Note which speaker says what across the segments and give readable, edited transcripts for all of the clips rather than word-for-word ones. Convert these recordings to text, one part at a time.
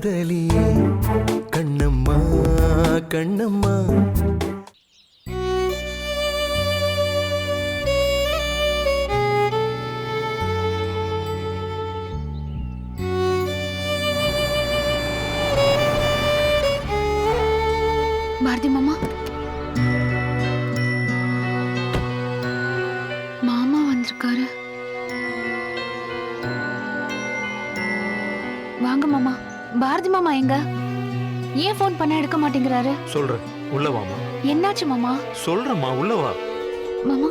Speaker 1: காதலியே கண்ணம்மா கண்ணம்மா.
Speaker 2: பாரதி மாமா, மாமா வந்திருக்காரு. வாங்க மாமா. பாரதி மாமா எங்க? ஏன் போன் பண்ண எடுக்க மாட்டேங்கிறாரு?
Speaker 3: சொல்றேன், உள்ள வாமா.
Speaker 2: என்னாச்சு மாமா?
Speaker 3: சொல்றேம்மா, உள்ள வா.
Speaker 2: மாமா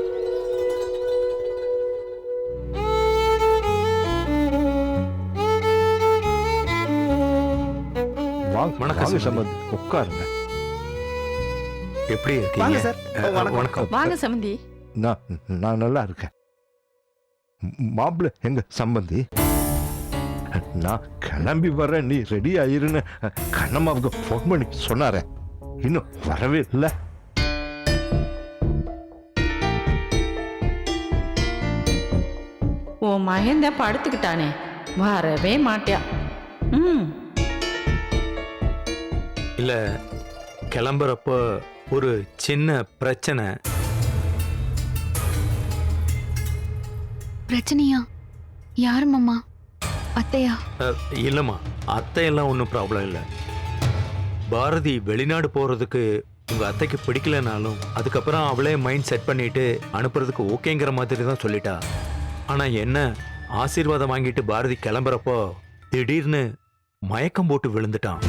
Speaker 3: வணக்கம்
Speaker 4: சம்பந்தி, உட்காருங்க.
Speaker 3: எப்படி
Speaker 5: வாங்க
Speaker 3: இருக்கீங்க?
Speaker 5: சார்.
Speaker 3: வணக்கம்.
Speaker 6: வாங்க சம்பந்தி.
Speaker 4: நான் நல்லா இருக்கேன். மாப்பிள்ள எங்க சம்பந்தி? நான் கிளம்பி வரேன், நீ ரெடி ஆயிருன்னு கண்ணம்மாவுக்கு ஃபோன் பண்ணி சொன்னாரே, இன்னும் வரவே இல்லை.
Speaker 6: உன் மகன் தான் படுத்துக்கிட்டானே, வரவே மாட்டியா? ம்,
Speaker 3: இல்ல, கிளம்புறப்போ ஒரு சின்ன பிரச்சனை.
Speaker 2: பிரச்சனையா? யாரு மாமா? அத்தையா?
Speaker 3: இல்லம்மா, அத்தையெல்லாம் ஒன்றும் ப்ராப்ளம் இல்லை. பாரதி வெளிநாடு போறதுக்கு உங்க அத்தைக்கு பிடிக்கலனாலும் அதுக்கப்புறம் அவளே மைண்ட் செட் பண்ணிட்டு அனுப்புறதுக்கு ஓகேங்கிற மாதிரி தான் சொல்லிட்டா. ஆனா என்ன, ஆசீர்வாதம் வாங்கிட்டு பாரதி கிளம்புறப்போ திடீர்னு மயக்கம் போட்டு விழுந்துட்டான்.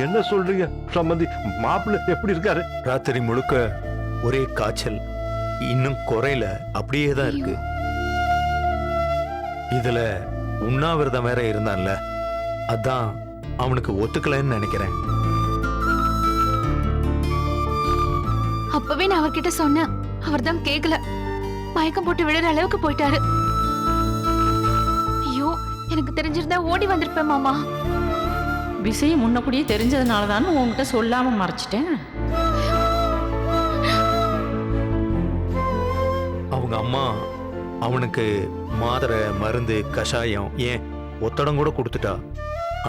Speaker 4: என்ன சொல்றீங்க சம்பந்தி? மாப்பிள்ள எப்படி இருக்காரு?
Speaker 3: ராத்திரி முழுக்க ஒரே காய்ச்சல், இன்னும் குறையில, அப்படியே தான் இருக்கு. இதுல உண்ணாவிரதம் வேற இருந்தான்ல, அதான் அவனுக்கு ஒத்துக்கலன்னு நினைக்கிறேன்.
Speaker 2: அப்பவே நான் அவர்கிட்ட சொன்னேன், அவர் தான் கேட்கல. மயக்கம் போட்டு விழுற அளவுக்கு போயிட்டாரு. ஐயோ, எனக்கு தெரிஞ்சிருந்தா ஓடி வந்திருப்பேன் மாமா.
Speaker 6: விஷயம் முன்னக்கூடியே தெரிஞ்சதுனால தானே உன்கிட்ட சொல்லாம மறைச்சிட்டேன்.
Speaker 3: அவங்க அம்மா அவனுக்கு மாத்திரை, மருந்து, கஷாயம், ஏன் ஒத்தடம் கூட கொடுத்துட்டா.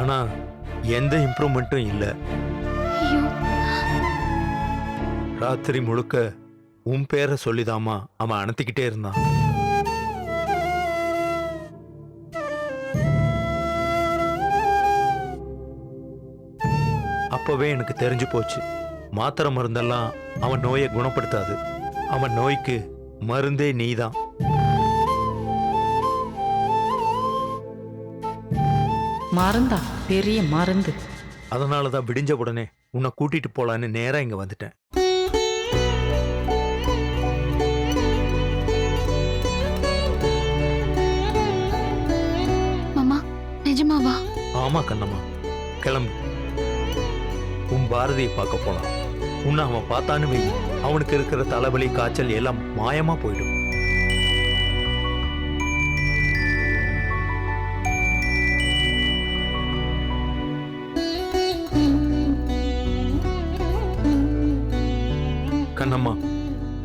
Speaker 3: ஆனா எந்த இம்ப்ரூவ்மெண்ட்டும் இல்லை.
Speaker 2: ஐயோ,
Speaker 3: ராத்திரி முழுக்க உன் பேரை சொல்லிதாமா அவன் அனுத்திக்கிட்டே இருந்தான். அப்பவே எனக்கு தெரிஞ்சு போச்சு, மாத்திரை மருந்தெல்லாம் அவன் நோயை குணப்படுத்தாது. அவன் நோய்க்கு மருந்தே நீதான்.
Speaker 6: மருந்தா? பெரிய மருந்து.
Speaker 3: அதனாலதான் விடிஞ்ச உடனே உன்னை கூட்டிட்டு போலான்னு நேரா இங்க வந்துட்டேன்.
Speaker 2: மாமா நிஜமாவா?
Speaker 3: ஆமா கண்ணம்மா, கிளம்பு. உன் பாரதியை பார்க்க போலாம். உன்னை அவன் பார்த்தான்னு வை, அவனுக்கு இருக்கிற தலைவலி, காய்ச்சல் எல்லாம் மாயமா போயிடும். கண்ணம்மா,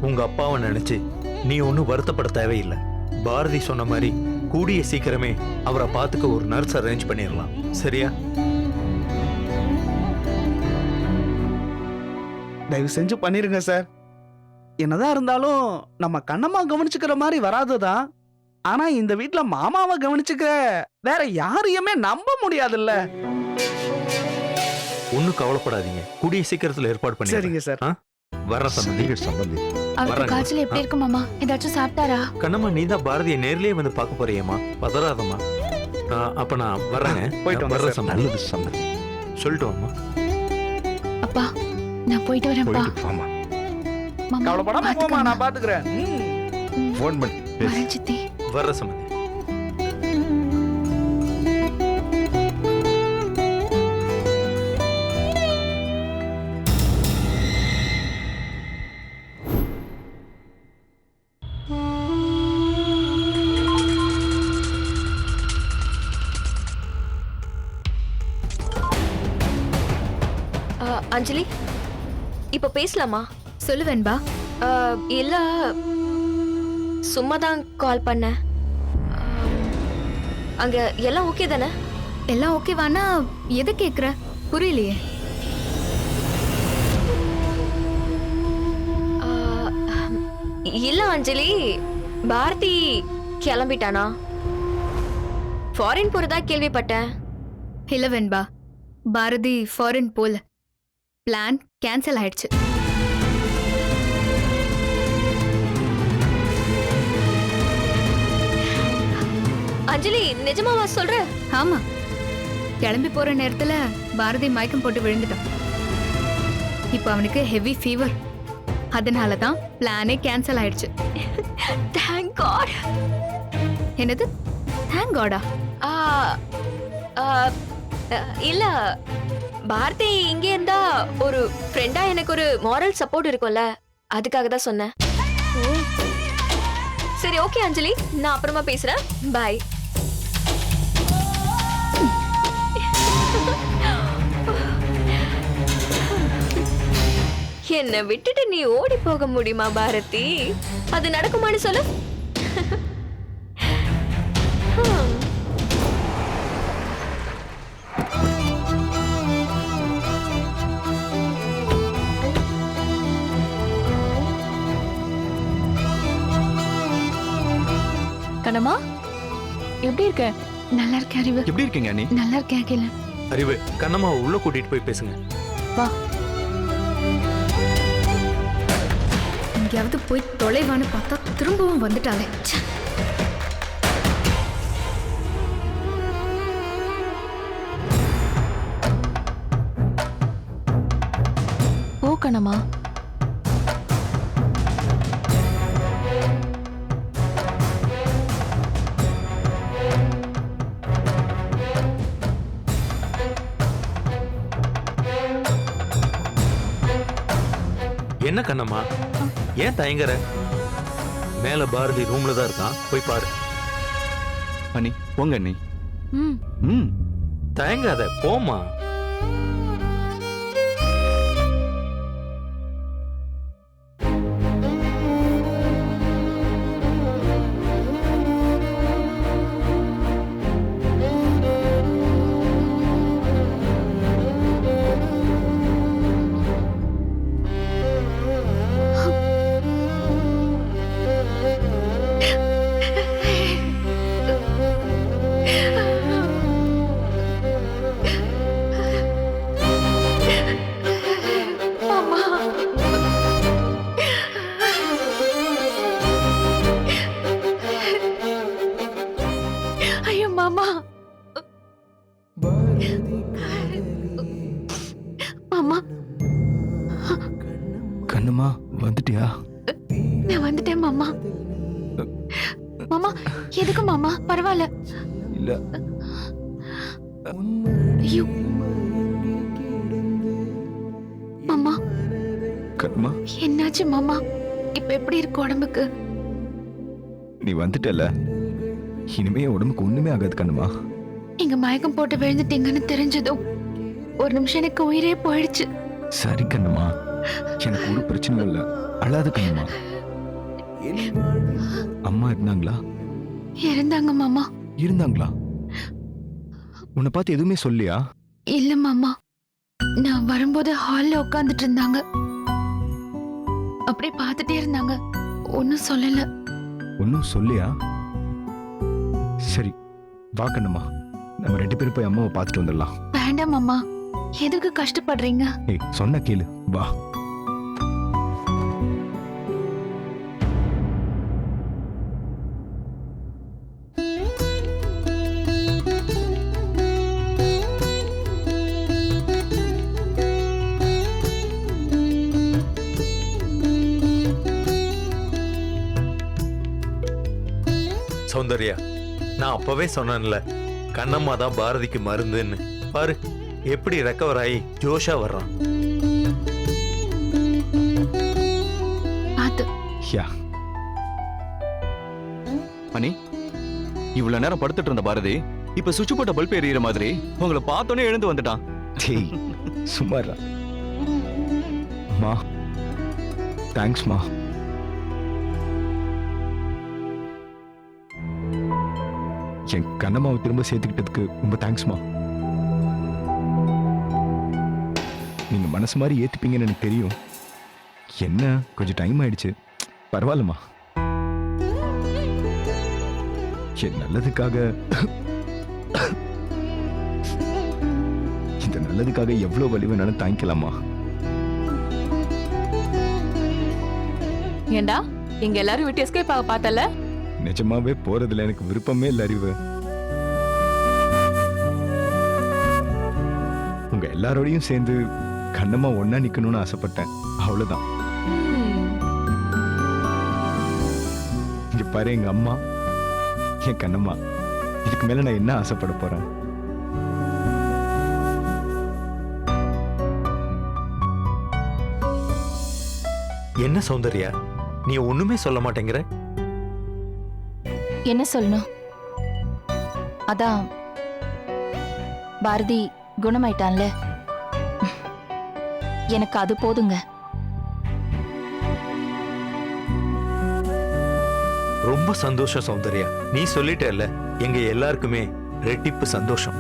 Speaker 3: உங்க அப்பாவை நினைச்சு நீ ஒன்னும் வருத்தப்பட தேவையில்லை. பாரதி சொன்ன மாதிரி கூடிய சீக்கிரமே அவரை பார்த்துக்க ஒரு நர்ஸ் அரேஞ்ச் பண்ணிடலாம். சரியா?
Speaker 5: தயவு செஞ்சு பண்ணிருங்க சார். என்னதான் இருந்தாலும் நம்ம கண்ணம்மா கவனிச்சுக்கிற மாதிரி வராதுதான். ஆனா இந்த வீட்டுல மாமாவை கவனிச்சுக்க வேற யாரையுமே நம்ப முடியாதுல்ல.
Speaker 3: ஒன்னும் கவலைப்படாதீங்க, கூடிய சீக்கிரத்துல ஏற்பாடு பண்ணி.
Speaker 5: சரிங்க சார்.
Speaker 3: வர சம்பந்தி.
Speaker 4: சம்பந்தி,
Speaker 2: அவருக்கு
Speaker 3: வர்றாங்க.
Speaker 2: காய்ச்சல் எப்படி இருக்கு மாமா? ஏதாச்சும் சாப்பிட்டாரா?
Speaker 3: கண்ணம்மா, நீ தான் பாரதியை நேர்லயே வந்து பார்க்க போறியம்மா, பதறாதம்மா. அப்ப நான் வர்றேங்க.
Speaker 5: போயிட்டு வாங்க
Speaker 3: வர்ற
Speaker 5: சார்.
Speaker 3: சம்பந்தி.
Speaker 4: நல்லது சம்பந்தி.
Speaker 3: சொல்லிட்டு வாம்மா.
Speaker 2: அப்பா நான் போயிட்டு வரேன்ப்பா.
Speaker 4: போயிட்டு வாமா.
Speaker 2: மாமா
Speaker 5: கவலைப்படாம போமா,
Speaker 2: பாத்துக்கங்க.
Speaker 5: நான் பாத்துக்கிறேன்.
Speaker 4: ஃபோன் பண்ணி பேசு.
Speaker 2: வரேன் சித்தி.
Speaker 3: வர்ற சம்பந்தி.
Speaker 7: அஞ்சலி இப்ப பேசலாமா?
Speaker 2: சொல்லு வெண்பா.
Speaker 7: இல்ல சும்மா தான் கால் பண்ணேன். அங்க எல்லாம் ஓகே தானே?
Speaker 2: எல்லாம் ஓகேவானா எதை கேக்குற? புரியலையே.
Speaker 7: இல்ல அஞ்சலி, பாரதி கிளம்பிட்டானா? ஃபாரின் போறதா கேள்விப்பட்டேன்.
Speaker 2: இல்ல வெண்பா, பாரதி ஃபாரின் போல. பிளான் கேன்சல் ஆயிடுச்சு.
Speaker 7: அஞ்சலி நிஜமாவா சொல்ற?
Speaker 2: ஆமா, கிளம்பி போற நேரத்துல பாரதி மயக்கம் போட்டு விழுந்துட்டான். இப்ப அவனுக்கு ஹெவி ஃபீவர். அதனாலதான் பிளானே கேன்சல் ஆயிடுச்சு.
Speaker 7: Thank God.
Speaker 2: என்னது தேங்க் காடா?
Speaker 7: இல்ல பாரதி இங்க இருந்தா ஒரு ஃப்ரெண்டா எனக்கு ஒரு மாரல் சப்போர்ட் இருக்கும்ல, அதுக்காக தான் சொன்னேன். சரி ஓகே அஞ்சலி, நான் அப்புறமா பேசுறேன். பை. என்னை விட்டுட்டு நீ ஓடி போக முடியுமா பாரதி? அது நடக்குமான்னு சொல்லு.
Speaker 2: கண்ணம்மா எப்படி இருக்க? நல்லா இருக்கேன் அறிவு.
Speaker 8: எப்படி இருக்கீங்க அண்ணி?
Speaker 2: நல்லா இருக்கேன் அகிலன்.
Speaker 3: அறிவு, கண்ணம்மா உள்ள கூட்டிட்டு போய் பேசுங்க.
Speaker 2: வா. எங்கேயாவது போய் தொலைவான்னு பார்த்தா திரும்பவும் வந்துட்டாளே. ஓ கண்ணம்மா.
Speaker 3: என்ன கண்ணம்மா, ஏன் தயங்குற? மேல பாரதி ரூம்ல தான் இருக்கான், போய் பாரு.
Speaker 8: அண்ணி போங்க அண்ணி.
Speaker 2: ம்.
Speaker 8: ம்.
Speaker 3: தயங்காத, போமா.
Speaker 8: கண்ணம்மா வந்துட்டியா?
Speaker 2: நான் வந்துட்டேன் மாமா. மாமா எதுக்கு மாமா? பரவாயில்ல.
Speaker 8: இல்ல
Speaker 2: ஐயோ மாமா.
Speaker 8: கண்ணம்மா
Speaker 2: என்னாச்சு மாமா? இப்ப எப்படி இருக்கு உடம்புக்கு?
Speaker 8: நீ வந்துட்டல, இனிமே உடம்புக்கு ஒண்ணுமே ஆகாது கண்ணம்மா.
Speaker 2: நீங்க மயக்கம் போட்டு விழுந்துட்டீங்கன்னு தெரிஞ்சதும் ஒரு நிமிஷம் எனக்கு உயிரே போயிடுச்சு.
Speaker 8: சரி கண்ணம்மா, எனக்கு ஒரு பிரச்சனையும் இல்ல, அழாத கண்ணம்மா. அம்மா இருந்தாங்களா?
Speaker 2: இருந்தாங்க மாமா.
Speaker 8: இருந்தாங்களா? உன்னை பார்த்து எதுவுமே சொல்லியா?
Speaker 2: இல்ல மாமா, நான் வரும்போது ஹால்ல உட்கார்ந்துட்டு இருந்தாங்க. அப்படியே பார்த்துட்டே இருந்தாங்க, ஒன்னும் சொல்லல.
Speaker 8: ஒன்னும் சொல்லியா? சரி வா கண்ணம்மா, நம்ம 2 பேரும் போய் அம்மாவை பார்த்துட்டு வந்துடலாம்.
Speaker 2: வேண்டாம் மாமா, எதுக்கு கஷ்டப்படுறீங்க?
Speaker 8: ஏய் சொன்ன கேளு, வா.
Speaker 3: சௌந்தர்யா, நான் அப்பவே சொன்னேன்ல, கண்ணம்மா தான் பாரதிக்கு மருந்துன்னு. பாரு எப்படி ரெக்கவர் ஆகி ஜோஷா வர்றான்.
Speaker 2: பாத்து.
Speaker 8: யா அனி, இவ்வளவு நேரம் படுத்துட்டு இருந்த பாரதி இப்ப சுவிட்ச் போட்ட பல்ப் எரியிற மாதிரி உங்களை பார்த்தோன்னே எழுந்து வந்துட்டான். சும்மா மா தேங்க்ஸ்மா. என் கண்ணம்மாவை திரும்ப சேர்த்துக்கிட்டதுக்கு ரொம்ப தேங்க்ஸ்மா. நீங்க மனசு மாதிரி ஏத்துப்பீங்கன்னு எனக்கு தெரியும். என்ன கொஞ்சம் டைம் ஆயிடுச்சு, பரவாயில்லம்மா. என் நல்லதுக்காக இந்த நல்லதுக்காக எவ்வளவு வலி வேணாலும் தாங்கிக்கலாமா.
Speaker 9: ஏண்டா இங்க எல்லாரும் விட்டு எஸ்கேப் ஆக பார்த்தல?
Speaker 8: நிஜமாவே போறதுல எனக்கு விருப்பமே இல்லை அறிவு. உங்க எல்லாரோடையும் சேர்ந்து கண்ணம்மா ஒன்னா நிக்கணும்னு ஆசைப்பட்டேன், அவ்வளவுதான். இங்க பாரு, எங்க அம்மா, என் கண்ணம்மா, இதுக்கு மேல நான் என்ன ஆசைப்பட போறேன்?
Speaker 3: என்ன சௌந்தர்யா, நீ ஒண்ணுமே சொல்ல மாட்டேங்கிற?
Speaker 10: என்ன சொல்லணும்? அதான் பாரதி குணமாயிட்டான்ல, எனக்கு அது போதுங்க.
Speaker 3: ரொம்ப சந்தோஷம் சௌந்தர்யா. நீ சொல்லிட்டேல்ல, எங்க எல்லாருக்குமே ரெட்டிப்பு சந்தோஷம்.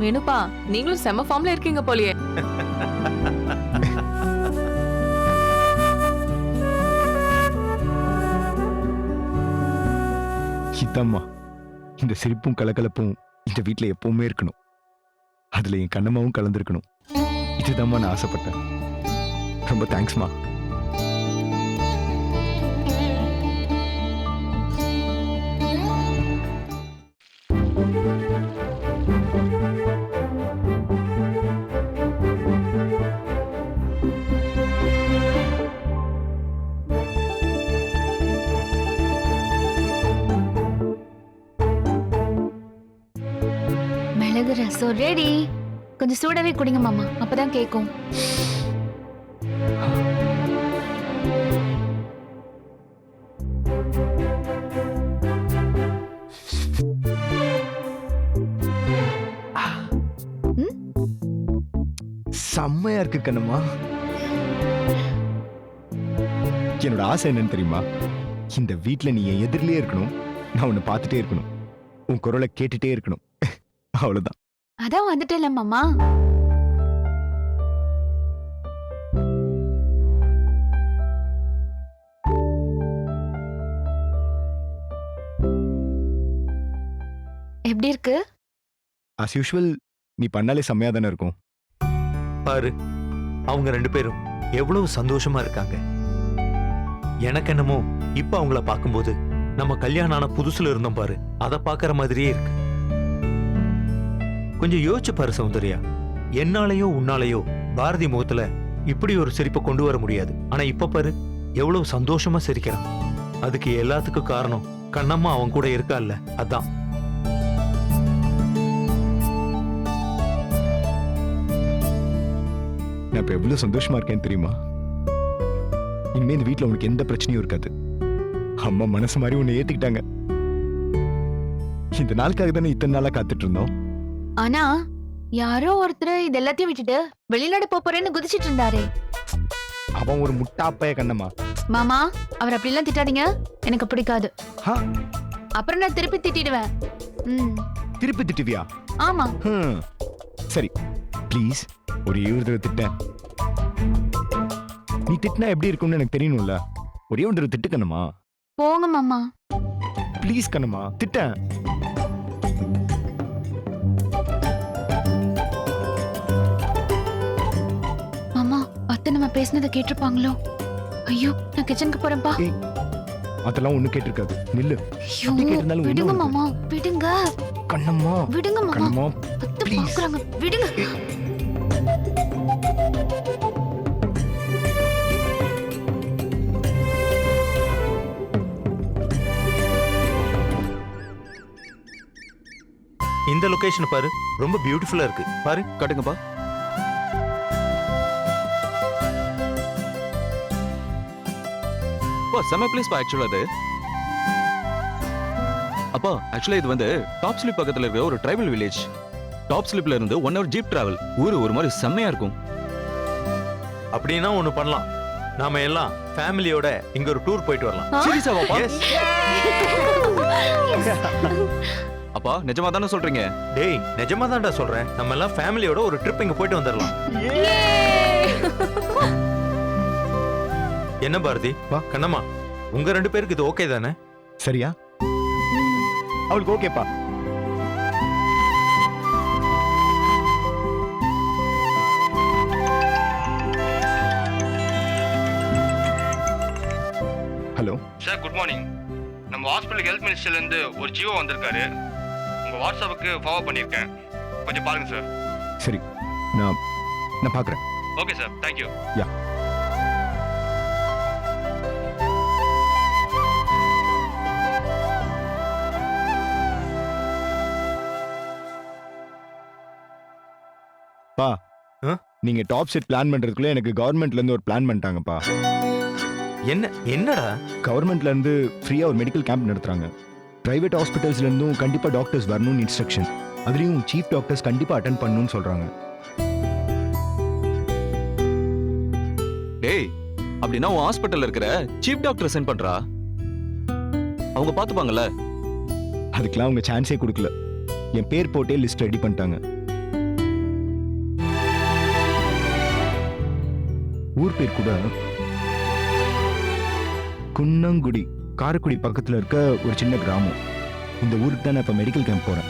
Speaker 9: வேணுப்பா, நீங்களும் செம ஃபார்ம்ல இருக்கீங்க போலியே.
Speaker 8: இதம்மா, இந்த சிரிப்பும் கலகலப்பும் இந்த வீட்டுல எப்பவுமே இருக்கணும். அதுல என் கண்ணம்மாவும் கலந்துருக்கணும். இதுதாம்மா நான் ஆசைப்பட்டேன். ரொம்ப தேங்க்ஸ்மா.
Speaker 2: மிளகு ரசம் ரெடி. கொஞ்சம் சூடாவே குடிங்க மாமா, அப்பதான் கேக்கும்.
Speaker 8: செம்மையா இருக்கு கண்ணம்மா. என்னோட ஆசை என்னன்னு தெரியுமா? இந்த வீட்டுல நீ என் எதிரிலே இருக்கணும், நான் உன்னை பார்த்துட்டே இருக்கணும், உன் குரலை கேட்டுட்டே இருக்கணும், அவ்வளவுதான்.
Speaker 2: அதான் வந்துட்டேல மாமா. எப்படி இருக்கு?
Speaker 8: as யூஷுவல் நீ பண்ணாலே செம்மையா தானே இருக்கும்.
Speaker 3: பாரு, அவங்க ரெண்டு பேரும் எவ்வளவு சந்தோஷமா இருக்காங்க. எனக்கு என்னமோ இப்ப அவங்கள பார்க்கும்போது நம்ம கல்யாணம் ஆன புதுசுல இருந்தோம் பாரு, அதை பார்க்கற மாதிரியே இருக்கு. கொஞ்சம் யோசிச்சு பாரு சௌந்தர்யா, என்னாலேயோ உன்னாலேயோ பாரதி முகத்துல இப்படி ஒரு சிரிப்பை கொண்டு வர முடியாது. ஆனா இப்ப பாரு, எவ்வளவு சந்தோஷமா சிரிக்கிறான். அதுக்கு எல்லாத்துக்கும் காரணம் கண்ணம்மா அவன் கூட இருக்கால்ல, அதான்.
Speaker 8: நான் இப்ப எவ்வளவு சந்தோஷமா இருக்கேன்னு தெரியுமா? இனிமே இந்த வீட்டுல உனக்கு எந்த பிரச்சனையும் இருக்காது. அம்மா மனசு மாதிரி உன்னை ஏத்துக்கிட்டாங்க. இந்த நாளுக்காக தானே இத்தனை நாளா காத்துட்டு இருந்தோம்.
Speaker 2: ஆனா யாரோ ஒருத்தர் இது எல்லாத்தையும் விட்டுட்டு வெளிநாடு போறேன்னு குதிச்சிட்டு இருந்தாரே.
Speaker 8: அவன் ஒரு முட்டாப்பைய கண்ணம்மா.
Speaker 2: மாமா, அவர் அப்படிலாம் திட்டாதீங்க, எனக்கு பிடிக்காது.
Speaker 8: ஹா,
Speaker 2: அப்புறம் நான் திருப்பி திட்டிடுவேன்.
Speaker 8: திருப்பி திட்டுவியா?
Speaker 2: ஆமா.
Speaker 8: சரி, ப்ளீஸ் ஒரு 20 தடவை திட்ட. நீ திட்டினா எப்படி இருக்கும்னு எனக்கு தெரியணும்ல. ஒரே ஒரு தடவை திட்டு கண்ணம்மா.
Speaker 2: போங்க மாமா.
Speaker 8: ப்ளீஸ் கண்ணம்மா, திட்ட.
Speaker 2: மாமா, அத்தை நம்ம பேசினதை கேட்டிருப்பாங்களோ? ஐயோ, நான் கிச்சனுக்கு போறேன்ப்பா.
Speaker 8: அதெல்லாம் ஒண்ணு கேட்டிருக்காது. நில்லு.
Speaker 2: ஐயோ,
Speaker 8: கேட்டிருந்தாலும் ஒண்ணு
Speaker 2: விடுங்க
Speaker 8: உனக்கு.
Speaker 2: மாமா, விடுங்க.
Speaker 8: கண்ணம்மா,
Speaker 2: விடுங்க மாமா.
Speaker 8: கண்ணம்மா,
Speaker 2: அத்தை
Speaker 8: please.
Speaker 2: பாக்குறாங்க, விடுங்க.
Speaker 3: இந்த லொகேஷன் பாரு, ரொம்ப பியூட்டிஃபுல்லா இருக்கு. பாரு,
Speaker 11: காட்டுங்கப்பா. அப்பா செம பிளேஸ் பா. ஆக்சுவலா அது அப்பா, ஆக்சுவலா இது வந்து டாப் ஸ்லிப் பக்கத்துல இருக்க ஒரு ட்ரைபல் வில்லேஜ். டாப் ஸ்லிப்ல இருந்து 1 hour ஜீப் டிராவல். ஊரு ஒரு மாதிரி செம்மையா இருக்கும்.
Speaker 3: அப்படின்னா ஒண்ணு பண்ணலாம். நாம எல்லாம் ஃபேமிலியோட இங்க ஒரு டூர் போயிட்டு வரலாம்.
Speaker 11: சீரியஸாவாப்பா?
Speaker 3: எஸ்.
Speaker 11: அப்பா நிஜமா தானே சொல்றீங்க?
Speaker 3: டேய் நிஜமா தான்டா சொல்றேன். நம்ம எல்லாம் ஃபேமிலியோட ஒரு ட்ரிப் இங்க போயிட்டு வந்துடலாம். என்ன பாரதி
Speaker 8: வா.
Speaker 3: கண்ணம்மா, உங்க 2 பேருக்கு இது ஓகே தானே?
Speaker 8: சரியா? அவளுக்கு ஓகேப்பா. Hello
Speaker 12: sir good morning. நம்ம ஹாஸ்பிட்டல் ஹெல்த் மினிஸ்டர்லேருந்து ஒரு ஜியோ வந்திருக்காரு. உங்கள் வாட்ஸ்அப்புக்கு ஃபார்வர்ட் பண்ணியிருக்கேன். கொஞ்சம் பாருங்கள் சார்.
Speaker 8: சரி, நான் பார்க்குறேன்.
Speaker 12: Okay sir, thank you.
Speaker 8: யா. பா, நீங்க டாப் செட் பிளான் பண்றதுக்குள்ள எனக்கு கவர்மெண்ட்ல இருந்து ஒரு பிளான் பண்ணிட்டாங்கப்பா.
Speaker 3: என்னடா?
Speaker 8: கவர்மெண்ட்ல இருந்து ஃப்ரீயா ஒரு மெடிக்கல் கேம்ப் நடத்துறாங்க. பிரைவேட் ஹாஸ்பிட்டல்ஸ்ல இருந்தும் கண்டிப்பா டாக்டர்ஸ் வரணும்னு இன்ஸ்ட்ரக்ஷன். அதுலயும் சீஃப் டாக்டர்ஸ் கண்டிப்பா அட்டென்ட் பண்ணணும்னு சொல்றாங்க.
Speaker 11: டேய் அப்படின்னா உன் ஹாஸ்பிட்டல்ல இருக்கிற சீஃப் டாக்டர் சென்ட் பண்றா. அவங்க பாத்துப்பாங்கல்ல.
Speaker 8: அதுக்கெல்லாம் அவங்க சான்ஸே கொடுக்கல. என் பேர் போட்டே லிஸ்ட் ரெடி பண்ணிட்டாங்க. ஊர் பேர் கூட குன்னங்குடி, காரைக்குடி பக்கத்துல இருக்க ஒரு சின்ன கிராமம். இந்த ஊருக்கு தான் நான் இப்ப மெடிக்கல் கேம்ப் போறேன்.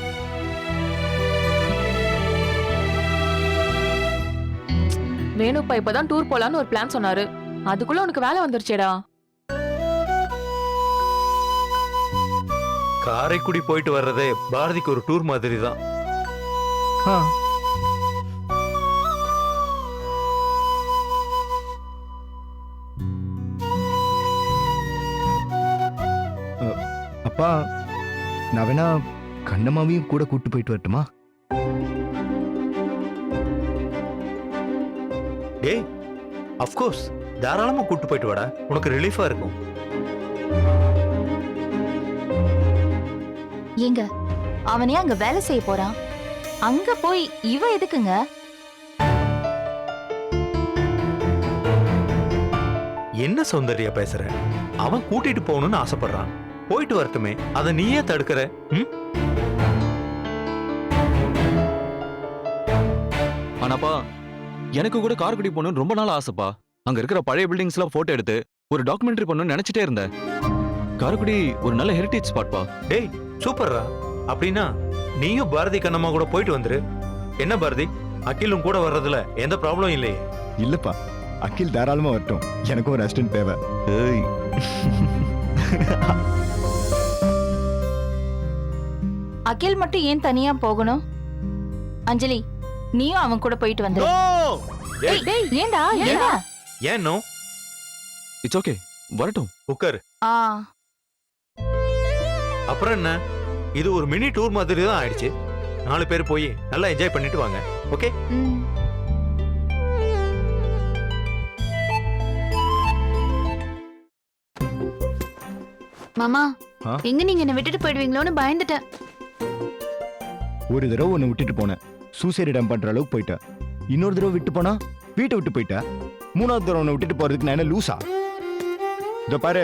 Speaker 9: வேணுப்பா இப்பதான் டூர் போலான்னு ஒரு பிளான் சொன்னாரு. அதுக்குள்ள உனக்கு வேலை வந்துருச்சேடா.
Speaker 3: காரைக்குடி போயிட்டு வர்றதே பாரதிக்கு ஒரு டூர் மாதிரி தான்.
Speaker 8: அப்பா, நான் வேணா கண்ணம்மாவையும் கூட கூட்டு போயிட்டு வரட்டுமா?
Speaker 3: டேய் ஆஃப் கோர்ஸ் தாராளமா கூட்டு போயிட்டு வாடா. உனக்கு ரிலீஃபா இருக்கும்.
Speaker 10: ஏங்க, அவனே அங்க வேலை செய்ய போறான். அங்க போய் இவ எதுக்குங்க?
Speaker 3: என்ன சௌந்தர்யா பேசுற? அவன் கூட்டிட்டு போகணும்னு ஆசைப்படுறான். போயிட்டு வரட்டுமே, அதை நீயே தடுக்கிற?
Speaker 11: ஆனாப்பா எனக்கு கூட காரைக்குடி போகணும்னு ரொம்ப நாள் ஆசைப்பா. அங்க இருக்கிற பழைய பில்டிங்ஸ் எல்லாம் போட்டோ எடுத்து ஒரு டாக்குமெண்ட்ரி பண்ணணும்னு நினைச்சிட்டே இருந்தேன். காரைக்குடி ஒரு நல்ல ஹெரிட்டேஜ் ஸ்பாட்பா.
Speaker 3: டேய் சூப்பர்ரா. அப்படின்னா நீயும் பாரதி கண்ணம்மா கூட போயிட்டு வந்துரு. என்ன பாரதி, அகிலும் கூட வர்றதுல எந்த ப்ராப்ளம் இல்லையே?
Speaker 8: இல்லப்பா, அகில் தாராளமா வரட்டும். எனக்கும் ஒரு அசிஸ்டன்ட் தேவை. ஏய்.
Speaker 10: அகில் மட்டும் ஏன் தனியா போகணும்? அஞ்சலி, நீயும் அவன் கூட போயிட்டு வந்து. ஏண்டா ஏண்டா?
Speaker 3: ஏன் நோ?
Speaker 11: இட்ஸ் ஓகே, வரட்டும்.
Speaker 3: உட்காரு.
Speaker 10: ஆ,
Speaker 3: அப்புறம் என்ன, இது ஒரு மினி டூர் மாதிரி தான் ஆயிடுச்சு. 4 பேர் போய் நல்லா என்ஜாய் பண்ணிட்டு வாங்க. ஓகே?
Speaker 2: மாமா, எங்க நீங்க என்ன விட்டுட்டு போயிடுவீங்களோன்னு பயந்துட்டேன்.
Speaker 8: ஒரு தடவை உன்னை விட்டுட்டு போனேன், சூசைட் டம் பண்ற அளவுக்கு போயிட்டேன். இன்னொரு தடவை விட்டு போனா வீட்டை விட்டு போயிட்டேன். 3வது தடவை உன்னை விட்டுட்டு போறதுக்கு நான் என்ன லூசா? இதோ பாரு,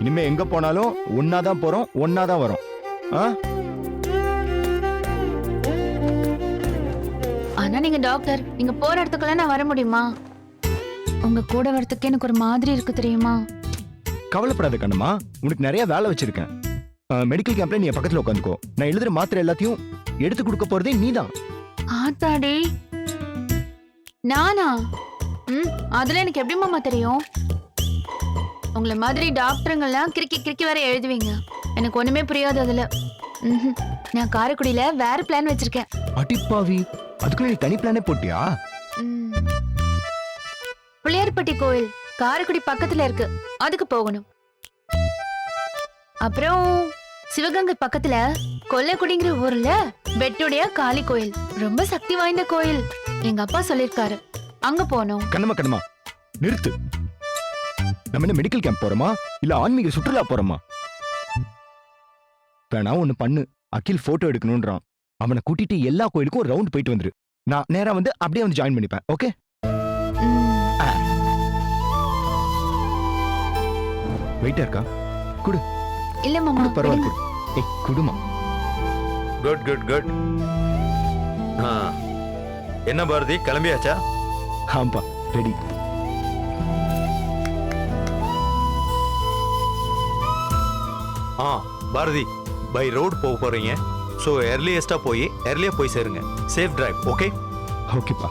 Speaker 8: இனிமே எங்க போனாலும் ஒன்னாதான் போறோம், ஒன்னாதான் வரோம்.
Speaker 2: ஆனா நீங்க டாக்டர், நீங்க போற இடத்துக்குலாம் நான் வர முடியுமா? உங்க கூட வரதுக்கு எனக்கு ஒரு மாதிரி இருக்கு தெரியுமா?
Speaker 8: கவலைப்படாத கண்ணம்மா, உனக்கு நிறைய வேலை வச்சிருக்கேன். மெடிக்கல் கேம்ப்ல நீ என் பக்கத்துல உட்காந்துக்கோ. நான் எழுதுற மாத்திரை எல்லாத்தையும் எடுத்து கொடுக்க போறதே நீதான்.
Speaker 2: ஆத்தாடி, நானா? அதுல எனக்கு எப்படி மாமா தெரியும்? உங்களை மாதிரி டாக்டருங்கெல்லாம் கிறுக்கி கிறுக்கி வேற எழுதுவீங்க. எனக்கு ஒண்ணுமே புரியாது அதுல. நான் காரைக்குடியில வேற பிளான் வச்சிருக்கேன்.
Speaker 8: அடிப்பாவி, அதுக்குள்ள நீ தனி பிளானே போட்டியா?
Speaker 2: பிள்ளையார்பட்டி கோயில் காரைக்குடி பக்கத்துல இருக்கு, அதுக்கு போகணும். அப்புறம் சிவகங்கை பக்கத்துல கொல்லைக்குடிங்கிற ஊர்ல பெட்டுடைய காளி கோயில், ரொம்ப சக்தி வாய்ந்த கோயில். எங்க அப்பா சொல்லிருக்காரு, அங்க போனோம்.
Speaker 8: கண்ணம்மா நிறுத்து. நம்ம என்ன மெடிக்கல் கேம்ப் போறோமா இல்ல ஆன்மீக சுற்றுலா போறோமா? வேணா ஒண்ணு பண்ணு, அகில் போட்டோ எடுக்கணும்ன்றான். அவனை கூட்டிட்டு எல்லா கோயிலுக்கும் ஒரு ரவுண்ட் போயிட்டு வந்துரு. நான் நேரா வந்து அப்படியே வந்து ஜாயின் பண்ணிப்பேன். ஓகே? வெயிட்டா இருக்கா?
Speaker 2: இல்ல மாமா
Speaker 8: பரவாயில்ல. ஏய் குடுமா.
Speaker 3: Good good good. என்ன பாரதி கிளம்பியாச்சா?
Speaker 8: ஆம்பா ரெடி.
Speaker 3: பாரதி பை ரோட் போக போறீங்க. ஸோ ஏர்லியஸ்டா போய் ஏர்லியா போய் சேருங்க. Safe drive. ஓகே
Speaker 8: ஓகேப்பா.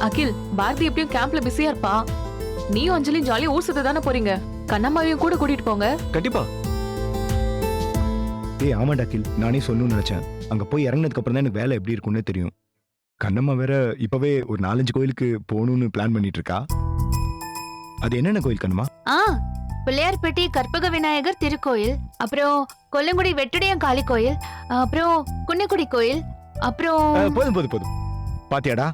Speaker 9: அகில், பாரதி எப்படியும் கேம்ப்ல பிஸியா இருப்பா. நீயும் அஞ்சலியும் ஜாலியா ஊர் சுத்த தானே போறீங்க. கண்ணம்மாவையும் கூட கூட்டிட்டு போங்க.
Speaker 11: கண்டிப்பா.
Speaker 8: ஏய் ஆமாண்டா அகில், நானே சொல்லணும்னு நினைச்சேன். அங்க போய் இறங்கினதுக்கு அப்புறம் தான் எனக்கு வேலை எப்படி இருக்கும்னு தெரியும். கண்ணம்மா வேற இப்பவே ஒரு 4-5 கோயிலுக்கு போகணும்னு பிளான் பண்ணிட்டு இருக்கா. அது என்னென்ன கோயில் கண்ணம்மா?
Speaker 2: பிள்ளையார்பட்டி கற்பக விநாயகர் திருக்கோயில், அப்புறம் கொல்லங்குடி வெட்டுடையம் காளி கோயில், அப்புறம் குன்னக்குடி கோயில், அப்புறம்
Speaker 8: போதும் போதும் போதும். பாத்தியாடா,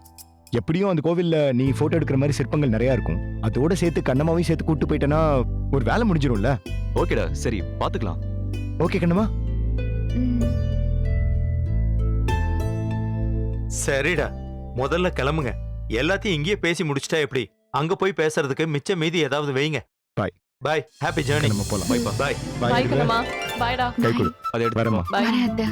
Speaker 8: எப்படியும் அந்த கோவில்ல நீ போட்டோ எடுக்கிற மாதிரி சிற்பங்கள் நிறைய இருக்கும். அதோட சேர்த்து கண்ணம்மாவையும் சேர்த்து கூட்டு போயிட்டேன்னா ஒரு வேலை முடிஞ்சிரும்ல.
Speaker 11: ஓகேடா, சரி பாத்துக்கலாம்.
Speaker 8: ஓகே கண்ணம்மா.
Speaker 3: சரிடா, முதல்ல கிளம்புங்க. எல்லாத்தையும் இங்கேயே பேசி முடிச்சிட்டா எப்படி? அங்க போய் பேசுறதுக்கு மிச்ச மீதி ஏதாவது வைங்க.
Speaker 8: Bye
Speaker 3: bye. Happy journey.
Speaker 8: நம்ம போலாம்.
Speaker 3: பாய் பாய்.
Speaker 9: பாய் கண்ணம்மா. பாய்டா.
Speaker 8: கை கொடு.
Speaker 11: அதை எடுத்து
Speaker 8: வரமா.
Speaker 9: பாய்.
Speaker 2: வரேன் அத்தை.